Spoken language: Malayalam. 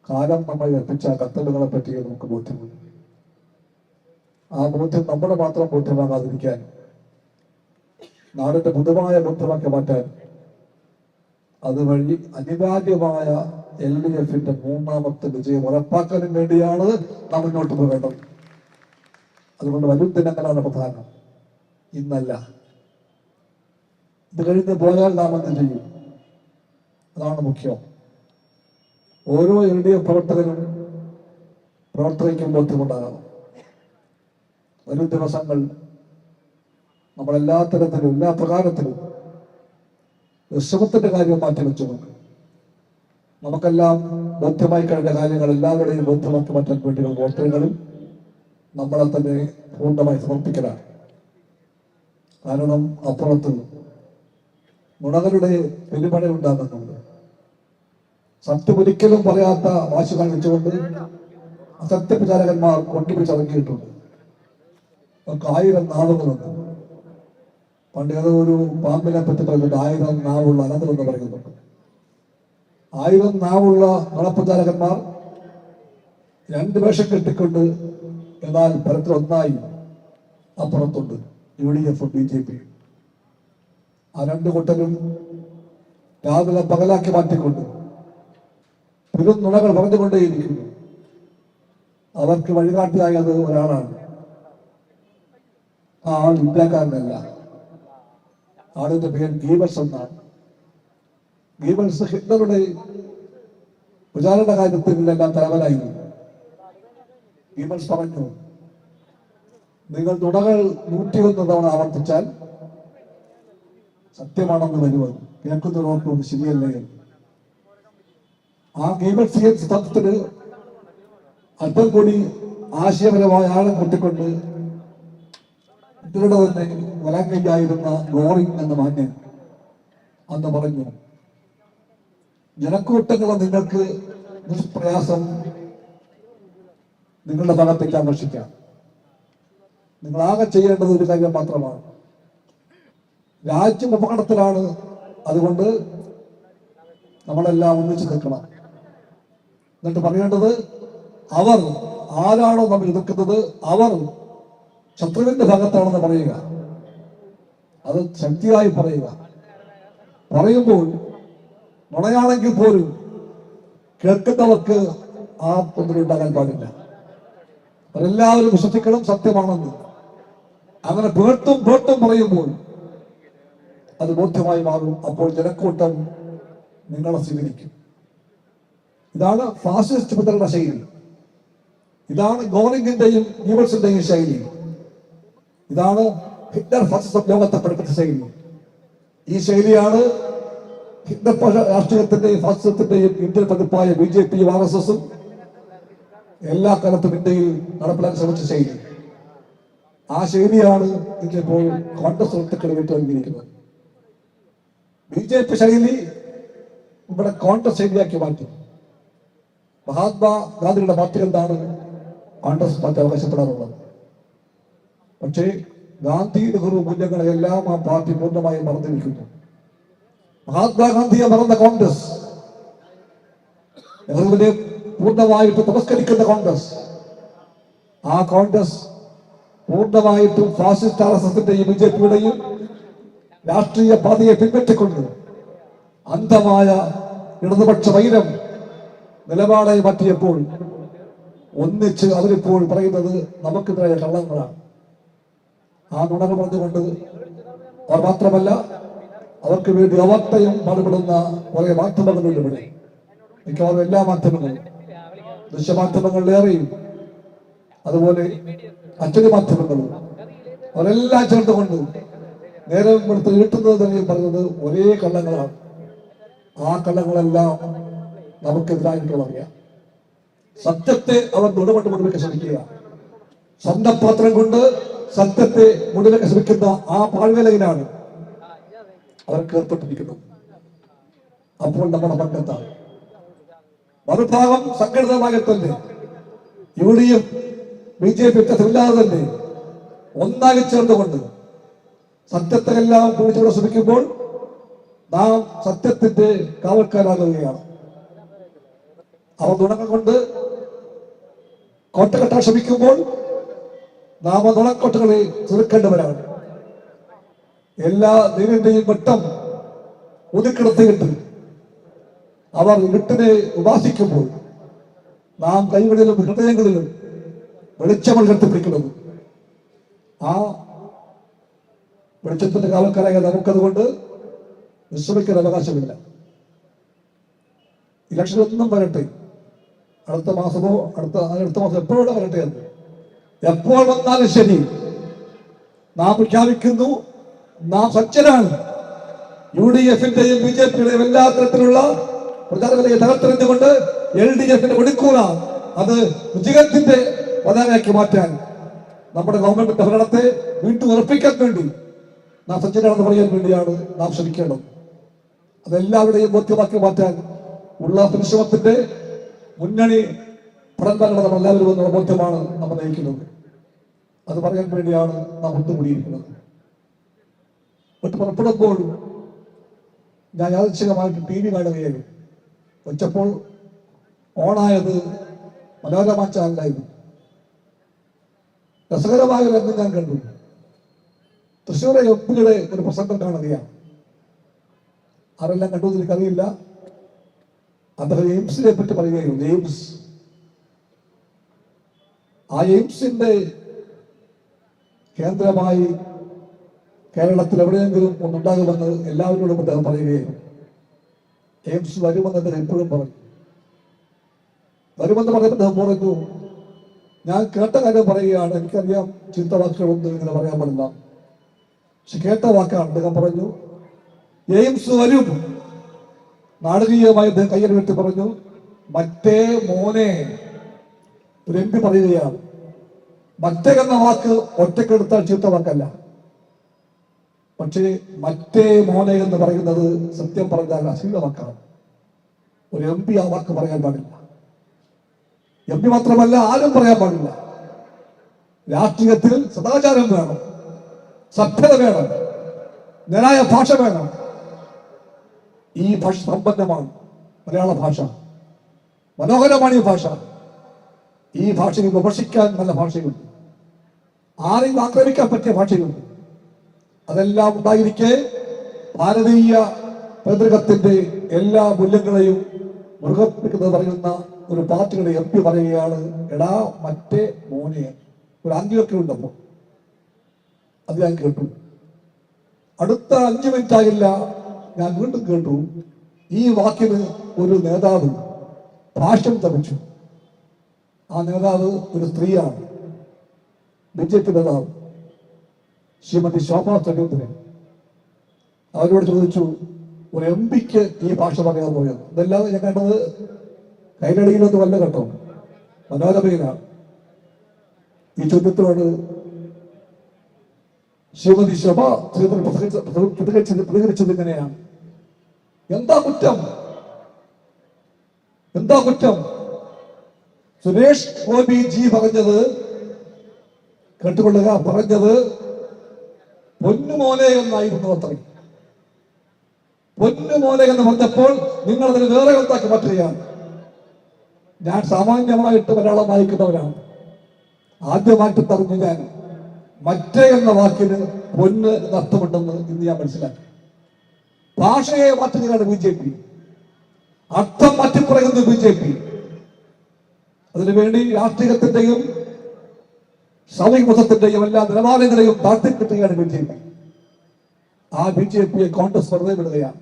കാലം നമ്മൾ ഏൽപ്പിച്ച കത്തലുകളെ പറ്റി നമുക്ക് ബോധ്യമുണ്ട്. ആ ബോധ്യം നമ്മുടെ മാത്രം ബോധ്യമാകാതിരിക്കാൻ, നാടിന്റെ പൊതുവായ ബോധ്യമാക്കി മാറ്റാൻ, അതുവഴി അനിവാര്യമായ LDF-ന്റെ മൂന്നാമത്തെ വിജയം ഉറപ്പാക്കാനും വേണ്ടിയാണ് നാം മുന്നോട്ട് പോകേണ്ടത്. അതുകൊണ്ട് വരും ദിനങ്ങളാണ് പ്രധാനം, ഇന്നല്ല. ഇത് കഴിഞ്ഞ് പോയാൽ നാം എന്ത് ചെയ്യും? അതാണ് മുഖ്യം. ഓരോ LDF പ്രവർത്തകനും പ്രവർത്തകയ്ക്കും ബോധ്യമുണ്ടാകണം. വരും ദിവസങ്ങൾ നമ്മളെല്ലാ തരത്തിലും എല്ലാ പ്രകാരത്തിലും വിശ്രമത്തിന്റെ കാര്യം മാറ്റിവെച്ചുകൊണ്ട് നമുക്കെല്ലാം ബോധ്യമായി കഴിഞ്ഞ കാര്യങ്ങൾ എല്ലാവരുടെയും ബോധ്യമാക്കി മാറ്റാൻ വേണ്ടിയുള്ള പ്രവർത്തനങ്ങളിൽ നമ്മളെ തന്നെ പൂർണ്ണമായി സമർപ്പിക്കലാണ്. കാരണം അപ്പുറത്ത് നുണകളുടെ പെരുമഴ ഉണ്ടാകുന്നുണ്ട്. സത്യം ഒരിക്കലും പറയാത്ത വാശി കാണിച്ചുകൊണ്ട് അസത്യപ്രചാരകന്മാർ കൊണ്ടുപിടിച്ചിറങ്ങിയിട്ടുണ്ട്. നമുക്ക് 1000 നാവുകളുണ്ട്. പണ്ട് ഏതോ ഒരു പാമ്പിനെ പറ്റി പറയുന്നുണ്ട്, 1000 നാവുള്ള അനന്തമെന്ന് പറയുന്നുണ്ട്. 1000 നാവുള്ള നുണപ്രചാരകന്മാർ 2 വേഷം കെട്ടിക്കൊണ്ട് എന്നാൽ ഫലത്തിൽ ഒന്നായി അപ്പുറത്തുണ്ട് UDF BJP. ആ 2 കൂട്ടരും രാവിലെ പകലാക്കി മാറ്റിക്കൊണ്ട് പെരും നുണകൾ പറഞ്ഞുകൊണ്ടേയിരിക്കുന്നു. അവർക്ക് വഴികാട്ടിയായത് ഒരാളാണ്. ആ ആൾ ഇന്ത്യക്കാരനല്ല. ആളിന്റെ പേര് ഗീബൽസ് എന്നാണ്. ഗീബൽസ് ഹിറ്റ്ലറുടെ പ്രചാരണ കാര്യത്തിലെല്ലാം തലവനായിരുന്നു. ഗീബൽസ് പറഞ്ഞു, നിങ്ങൾ നുണകൾ 101 തവണ ആവർത്തിച്ചാൽ സത്യമാണെന്ന് വരുന്നത് കേൾക്കുന്നവർക്ക് ശരിയല്ലേ. ആ ഗീബൽസിയൻ സിദ്ധാന്തത്തിന് അല്പം കൂടി ആശയപരമായ ആഴം കൂട്ടിക്കൊണ്ട് ഹിറ്റ്ലറുടെ തന്നെ വലങ്കയ്യായിരുന്ന ഗോറിംഗ് എന്ന മാന്യൻ അന്ന് പറഞ്ഞു, ജനക്കൂട്ടങ്ങളെ നിങ്ങൾക്ക് നിഷ്പ്രയാസം നിങ്ങളുടെ ഭാഗത്തേക്ക് ആകർഷിക്കാം. നിങ്ങളാകെ ചെയ്യേണ്ടത് ഒരു കാര്യം മാത്രമാണ്. രാജ്യം അപകടത്തിലാണ്, അതുകൊണ്ട് നമ്മളെല്ലാം ഒന്നിച്ചു നിൽക്കണം. എന്നിട്ട് പറയേണ്ടത്, അവർ ആരാണോ നമ്മൾ എതിർക്കുന്നത് അവർ ശത്രുവിന്റെ ഭാഗത്താണെന്ന് പറയുക. അത് ശക്തിയായി പറയുക. പറയുമ്പോൾ നുണയാണെങ്കിൽ പോലും കേൾക്കുന്നവർക്ക് ആ തൊന്തിരി ഉണ്ടാകാൻ പാടില്ല. അവരെല്ലാവരും വിശ്വസിക്കണം സത്യമാണെന്ന്. അങ്ങനെ പേർത്തും പറയുമ്പോൾ അത് ബോധ്യമായി മാറും. അപ്പോൾ ജനക്കൂട്ടം നിങ്ങളെ സ്വീകരിക്കും. ഇതാണ് ഫാസിസ്റ്റ് പ്രചരണ ശൈലി. ഇതാണ് ഗോറിംഗിന്റെയും ഗീബൽസിന്റെയും ശൈലി. ഇതാണ് ഹിറ്റ്ലർ ഫാസിസം ലോകത്തെ പഠിപ്പിച്ച ശൈലി. ഈ ശൈലിയാണ് ഹിറ്റ്ലർ രാഷ്ട്രീയത്തിന്റെയും ഫാസിസത്തിന്റെയും ഇന്ത്യൻ പതിപ്പായ BJPയും RSSും എല്ലാ കാലത്തും ഇന്ത്യയിൽ നടപ്പിലാക്കാൻ ശ്രമിച്ച ശൈലി. ആ ശൈലിയാണ് ഇപ്പോൾ കോൺഗ്രസ് സുഹൃത്തുക്കളെ വിട്ടുവന്നിരിക്കുന്നത്. BJP ശൈലി ഇവിടെ കോൺഗ്രസ് ശൈലിയാക്കി മാറ്റി. മഹാത്മാഗാന്ധിയുടെ പാർട്ടികൾ എന്താണ് കോൺഗ്രസ് പാർട്ടി അവകാശപ്പെടാറുള്ളത്. പക്ഷേ ഗാന്ധി നെഹ്റു മൂല്യങ്ങളെല്ലാം ആ പാർട്ടി പൂർണ്ണമായും മറന്നിരിക്കുന്നു. മഹാത്മാഗാന്ധിയെ മറന്ന കോൺഗ്രസ്, നെഹ്റുവിനെ പൂർണ്ണമായിട്ട് തിരസ്കരിക്കുന്ന കോൺഗ്രസ്, ആ കോൺഗ്രസ് പൂർണ്ണമായിട്ടും ഫാസിസ്റ്റ് RSSന്റെയും BJPയുടെയും രാഷ്ട്രീയ പാതയെ പിൻപറ്റിക്കൊണ്ട് അന്ധമായ ഇടതുപക്ഷ വൈരം നിലപാടായി മാറ്റിയപ്പോൾ ഒന്നിച്ച് അവരിപ്പോൾ പറയുന്നത് നമുക്കെതിരായ കള്ളങ്ങളാണ്. ആ നുണകൾ പറഞ്ഞുകൊണ്ട് അവർ മാത്രമല്ല, അവർക്ക് വേണ്ടി അവാർത്തയും പാടുപെടുന്ന കുറെ മാധ്യമങ്ങളുണ്ട് ഇവിടെ. മിക്കവാറും എല്ലാ മാധ്യമങ്ങളും, ദൃശ്യമാധ്യമങ്ങളിലേറെയും അതുപോലെ അച്ചടി മാധ്യമങ്ങളും അവരെല്ലാം ചേർത്തുകൊണ്ട് നേരം കൊടുത്ത് ഇരുട്ടുന്നത് തന്നെ പറഞ്ഞത് ഒരേ കള്ളങ്ങളാണ്. ആ കള്ളങ്ങളെല്ലാം നമുക്കെതിരായിട്ടുള്ളറിയാം. സത്യത്തെ അവർ നുണകൊണ്ട് മുഴുവൻ ശ്രമിക്കുക. സ്വന്തം പാത്രം കൊണ്ട് സത്യത്തെ മുഴുവൻ ശ്രമിക്കുന്ന ആ പാഴ്വേലയിലാണ് അവർക്ക് ഏർപ്പെട്ടിരിക്കുന്നത്. അപ്പോൾ നമ്മുടെ പങ്കെത്താണ് മറുഭാഗം സംഘടിതമായി തന്നെ UDF BJP വ്യത്യാസമില്ലാതെ തന്നെ ഒന്നായി ചേർന്നുകൊണ്ട് സത്യത്തെ എല്ലാം കുറിച്ചുകൂടെ ശ്രമിക്കുമ്പോൾ നാം സത്യത്തിന്റെ കാവൽക്കാരാകുകയാണ്. അവർ നുണങ്ങൾ കൊണ്ട് കോട്ട കെട്ടാൻ ശ്രമിക്കുമ്പോൾ നാം നുണക്കോട്ടകളെ ചെറുക്കേണ്ടവരാണ്. എല്ലാ ദൈവന്റെയും വട്ടം ഒതുക്കിടത്തിയിട്ട് അവർ ഇരുട്ടിനെ ഉപാസിക്കുമ്പോൾ നാം കൈകളിലും ഹൃദയങ്ങളിലും വെളിച്ചങ്ങൾ കെട്ടിപ്പിടിക്കുന്നത്. ആ വെളിച്ചത്തിന്റെ കാവൽക്കാരായ നമുക്കതുകൊണ്ട് വിശ്രമിക്കാൻ അവകാശമില്ല. ഇലക്ഷൻ ഒന്നും വരട്ടെ, അടുത്ത മാസമോ അടുത്ത മാസം എപ്പോഴും വരട്ടെ, എന്ന് എപ്പോൾ വന്നാലും ശരി നാം പ്രഖ്യാപിക്കുന്നു, നാം സജ്ജനാണ്. UDF-ന്റെയും BJP-യുടെയും എല്ലാ തരത്തിലുള്ള പ്രചാരങ്ങളെ തകർത്തെറിഞ്ഞുകൊണ്ട് LDF-ന്റെ കൊടുക്കുക അത് വിജയത്തിന്റെ പതാകയാക്കി മാറ്റാൻ, നമ്മുടെ ഗവൺമെന്റിന്റെ ഭരണത്തെ വീണ്ടും ഉറപ്പിക്കാൻ വേണ്ടി നാം സജ്ജനാണെന്ന് പറയാൻ വേണ്ടിയാണ് നാം ശ്രമിക്കേണ്ടത്. അതെല്ലാവരുടെയും ബോധ്യമാക്കി മാറ്റാൻ ഉള്ള പരിശ്രമത്തിന്റെ മുന്നണി പടന്താനുള്ള നമ്മളെല്ലാവരും എന്നുള്ള ബോധ്യമാണ് നമ്മൾ നയിക്കുന്നത്. അത് പറയാൻ വേണ്ടിയാണ് നാം ഒത്തുകൂടിയിരിക്കുന്നത്. മറ്റ് പുറപ്പെടുമ്പോൾ ഞാൻ യാദൃച്ഛികമായിട്ട് TV കാണുകയായിരുന്നു. വെച്ചപ്പോൾ ഓണായത് മനോരമ ചാനലായിരുന്നു. രസകരമായ ഒരു രംഗം ഞാൻ കണ്ടു. തൃശ്ശൂരെ MP-യുടെ ഒരു പ്രസംഗം കാണുകയാണ്. ആരെല്ലാം കണ്ടു എനിക്കറിയില്ല. അദ്ദേഹം എയിംസിനെ പറ്റി പറയുകയായിരുന്നു. എയിംസിന്റെ കേന്ദ്രമായി കേരളത്തിൽ എവിടെയെങ്കിലും ഒന്നുണ്ടാകുമെന്ന് എല്ലാവരോടും അദ്ദേഹം പറയുകയായിരുന്നു. എയിംസ് വരുമെന്ന് അദ്ദേഹം എപ്പോഴും പറഞ്ഞു. വരുമെന്ന് പറയുമ്പോൾ അദ്ദേഹം പറഞ്ഞു, ഞാൻ കേട്ട കാര്യം പറയുകയാണ്, എനിക്കറിയാം ചീത്ത വാക്കുകളൊന്നും ഇങ്ങനെ പറയാൻ പാടില്ല, പക്ഷെ കേട്ട വാക്കാണ്. അദ്ദേഹം പറഞ്ഞു എയിംസ് വരും. നാടകീയമായി അദ്ദേഹം കയ്യിൽ വെട്ടി പറഞ്ഞു, മറ്റേ മോനെ. ഒരു MP പറയുകയാണ്. മറ്റേ എന്ന വാക്ക് ഒറ്റക്കെടുത്താൽ ചീത്ത വാക്കല്ല, പക്ഷേ മറ്റേ മോനെ എന്ന് പറയുന്നത് സത്യം പറഞ്ഞാൽ അശ്ലീല വാക്കാണ്. ഒരു MP ആ വാക്ക് പറയാൻ പാടില്ല. MP മാത്രമല്ല, ആരും പറയാൻ പാടില്ല. രാഷ്ട്രീയത്തിൽ സദാചാരം വേണം, സഭ്യത വേണം, ന്യായ ഭാഷ വേണം. ഈ ഭാഷ സമ്പന്നമാണ്. മലയാള ഭാഷ മനോഹരമാണ്. ഈ ഭാഷ, ഈ ഭാഷയിൽ വിമർശിക്കാൻ നല്ല ഭാഷയുണ്ട്, ആരെയും ആക്രമിക്കാൻ പറ്റിയ ഭാഷയുണ്ട്. അതെല്ലാം ഉണ്ടായിരിക്കെ ഭാരതീയ പൈതൃകത്തിന്റെ എല്ലാ മൂല്യങ്ങളെയും മുറുകെ പറയുന്ന ഒരു പാർട്ടിയുടെ MP പറയുകയാണ്, എടാ മറ്റേ മോനെ. ഒരു ആംഗ്യമൊക്കെ ഉണ്ടപ്പോ അത് ഞാൻ കേട്ടു. അടുത്ത 5 മിനിറ്റ് ആയില്ല, ഞാൻ വീണ്ടും കേട്ടു ഈ വാക്കിന് ഒരു നേതാവ് ഭാഷ്യം തമിച്ചു. ആ നേതാവ് ഒരു സ്ത്രീയാണ്, BJP നേതാവ് ശ്രീമതി ശോഭാ സുരേന്ദ്രൻ. അവരോട് ചോദിച്ചു, ഒരു MP-ക്ക് ഈ ഭാഷ പറയാൻ പോയത്? ഇതെല്ലാം ഞാൻ കണ്ടത് കൈരടിയിലൊന്നും വല്ല കേട്ടോ, മനോരമയിലാണ്. ഈ ചോദ്യത്തോട് ശ്രീമതി ശോഭാ സുരേന്ദ്രൻ പ്രതികരിച്ചത് ഇങ്ങനെയാണ്, എന്താ കുറ്റം, എന്താ കുറ്റം? സുരേഷ് ഗോപി ജി പറഞ്ഞത് കേട്ടുകൊള്ളുക, പറഞ്ഞത് പൊന്നുമോനെ എന്നായിരുന്നു അത്രയും. പൊന്നുമോനെ എന്ന് പറഞ്ഞപ്പോൾ നിങ്ങൾ അതിന് വേറെ ഒന്നാക്കി മാറ്റുകയാണ്. ഞാൻ സാമാന്യമായിട്ട് മലയാളം വായിക്കുന്നവരാണ്. ആദ്യമായിട്ട് പറഞ്ഞു ഞാൻ മറ്റേ എന്ന വാക്കിന് പൊന്ന് എന്ന അർത്ഥമുണ്ടെന്ന് ഇന്ന് ഞാൻ മനസ്സിലാക്കി. ഭാഷയെ മാറ്റുകയാണ് BJP, അർത്ഥം മാറ്റിപ്പറയുന്നു BJP. അതിനുവേണ്ടി രാഷ്ട്രീയത്തിന്റെയും സാമൂഹിക മതത്തിന്റെയും എല്ലാ നിലവാരങ്ങളെയും താഴ്ത്തിക്കിട്ടുകയാണ് BJP. ആ BJP-യെ കോൺഗ്രസ് വെറുതെ വിടുകയാണ്.